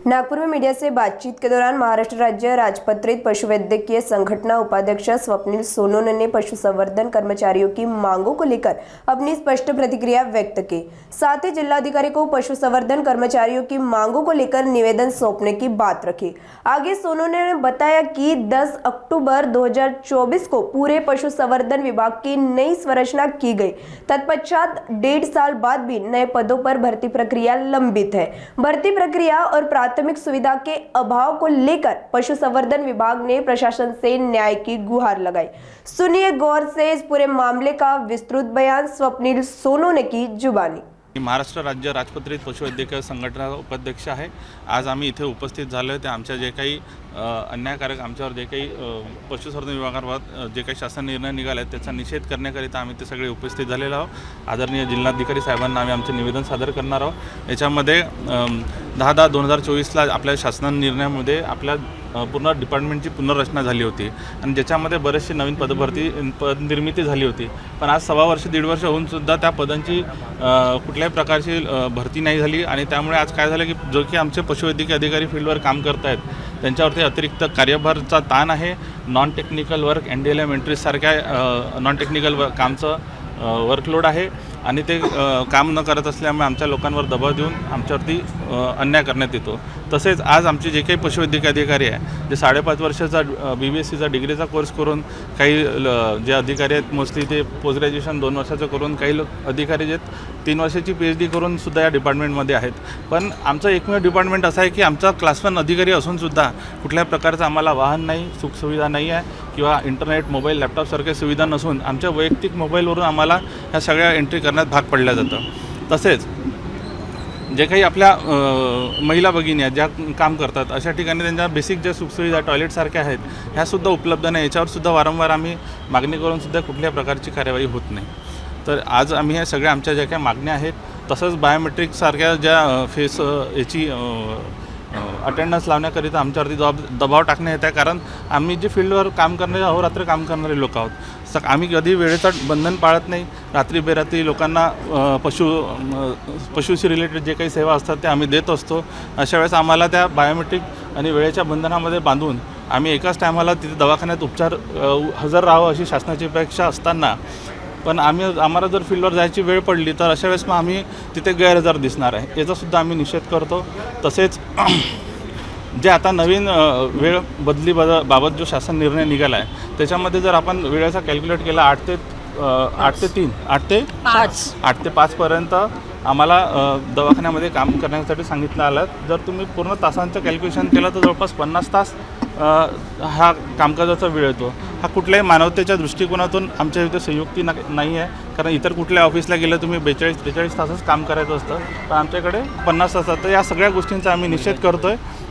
नागपुर में मीडिया से बातचीत के दौरान महाराष्ट्र राज्य राजपत्रित पशुवैद्यकीय संगठन उपाध्यक्ष स्वप्निल सोनोने ने पशुसंवर्धन कर्मचारियों की मांगों को लेकर अपनी स्पष्ट प्रतिक्रिया व्यक्त की। साथ ही जिलाधिकारी को पशुसंवर्धन कर्मचारियों की मांगों को लेकर निवेदन सौंपने की बात रखी। आगे सोनोने ने बताया कि 10 अक्टूबर 2024 को पूरे पशुसंवर्धन विभाग की नई संरचना की गई। तत्पश्चात 1.5 साल बाद भी नए पदों पर भर्ती प्रक्रिया लंबित है। भर्ती प्रक्रिया और प्राथमिक सुविधा के अभाव को लेकर पशुसंवर्धन विभाग ने प्रशासन से न्याय की गुहार लगाई। सुनिए गौर से इस पूरे मामले का विस्तृत बयान स्वप्निल सोनोने की जुबानी। महाराष्ट्र राज्य राजपत्रित पशुवैद्यकीय संघटना उपाध्यक्ष आहे। आज आम्ही इथे उपस्थित झालो आहे ते आमच्या जे काही अन्यायकारक आमच्यावर जे काही पशुसंवर्धन विभागावर जे काही शासन निर्णय निघाले आहेत त्याचा निषेध करण्याकरिता आम्ही ते सगळे उपस्थित झालेलो आहोत। आदरणीय जिल्हाधिकारी साहेबांना आम्ही आमचे निवेदन सादर करणार आहोत। याच्यामध्ये 10/10/2024ला आपल्या शासन निर्णयामध्ये आपल्या पूर्ण डिपार्टमेंटची पुनर्रचना झाली होती आणि ज्याच्यामध्ये बरेचसे नवीन पदनिर्मिती झाली होती। पण आज 1.25 वर्ष 1.5 वर्ष होऊन सुद्धा त्या पदांची कुठल्याही प्रकारची भरती नाही झाली आणि त्यामुळे आज काय झालं की जो की आमचे पशुवैद्यकीय अधिकारी फील्डवर काम करत आहेत त्यांच्यावरती अतिरिक्त कार्यभाराचा ताण आहे। Non technical work NDLM entries सारख्या नॉन टेक्निकल कामचं वर्कलोड आहे आणि ते काम न करत असल्यामुळे आमच्या लोकांवर दबाव देऊन आमच्यावरती अन्याय करण्यात येतो। तसेच आज आमचे जे काही पशुवैद्यकीय अधिकारी आहे जे 5.5 वर्षाचा BBSCचा डिग्रीचा कोर्स करून काही जे अधिकारी आहेत मोस्टली ते पोस्ट ग्रॅज्युएशन 2 वर्षाचं करून काही अधिकारी जे 3 वर्षाची PhD करून सुद्धा या डिपार्टमेंटमध्ये आहेत। पण आमचं एकमेव डिपार्टमेंट असं आहे की आमचा क्लास 1 अधिकारी असूनसुद्धा कुठल्याही प्रकारचं आम्हाला वाहन नाही, सुखसुविधा नाही आहे किंवा इंटरनेट मोबाईल लॅपटॉपसारख्या सुविधा नसून आमच्या वैयक्तिक मोबाईलवरून आम्हाला ह्या सगळ्या एंट्री करण्यात भाग पडल्या जातं। तसेच जे काही आपल्या महिला भगिनी आहेत ज्या काम करतात अशा ठिकाणी त्यांच्या बेसिक ज्या सुखसुविधा टॉयलेटसारख्या आहेत ह्यासुद्धा उपलब्ध नाही। याच्यावरसुद्धा वारंवार आम्ही मागणी करूनसुद्धा कुठल्या प्रकारची कार्यवाही होत नाही। तर आज आम्ही ह्या सगळ्या आमच्या ज्या काही मागण्या आहेत तसंच बायोमेट्रिकसारख्या ज्या फेस याची अटेंडन्स लावण्याकरिता आमच्यावरती दबाव टाकण्यात येत आहे। कारण आम्ही जे फील्डवर काम करणारे अहोरात्र काम करणारे लोक आहोत। आम्ही कधी वेळेचं बंधन पाळत नाही। रात्री बेरात्री लोकांना पशुशी रिलेटेड जे काही सेवा असतात ते आम्ही देत असतो। अशा वेळेस आम्हाला त्या बायोमेट्रिक आणि वेळेच्या बंधनामध्ये बांधून आम्ही एकाच टायमाला तिथे दवाखान्यात उपचार हजर राहावं अशी शासनाची अपेक्षा असताना पण आम्हाला जर फील्डवर जायची वेळ पडली तर अशा वेळेस मग आम्ही तिथे गैरहजर दिसणार आहे। याचासुद्धा आम्ही निषेध करतो। तसेच जे आता नवीन वेळ बाबत जो शासन निर्णय निघाला आहे त्याच्यामध्ये जर आपण वेळेचा कॅल्क्युलेट केला 8 ते 5 पर्यंत आम्हाला दवाखान्यामध्ये काम करण्यासाठी सांगितलं आलं। जर तुम्ही पूर्ण तासांचं कॅल्क्युलेशन केलं तर जवळपास 50 तास हा कामकाजाचा वेळ येतो। हा कुठल्याही मानवतेच्या दृष्टिकोनातून आमच्या इथे संयुक्ती नाही आहे। कारण इतर कुठल्या ऑफिसला गेलं तुम्ही 42-43 तासच काम करायचं असतं पण आमच्याकडे 50 तासात। तर या सगळ्या गोष्टींचा आम्ही निषेध करतो आहे।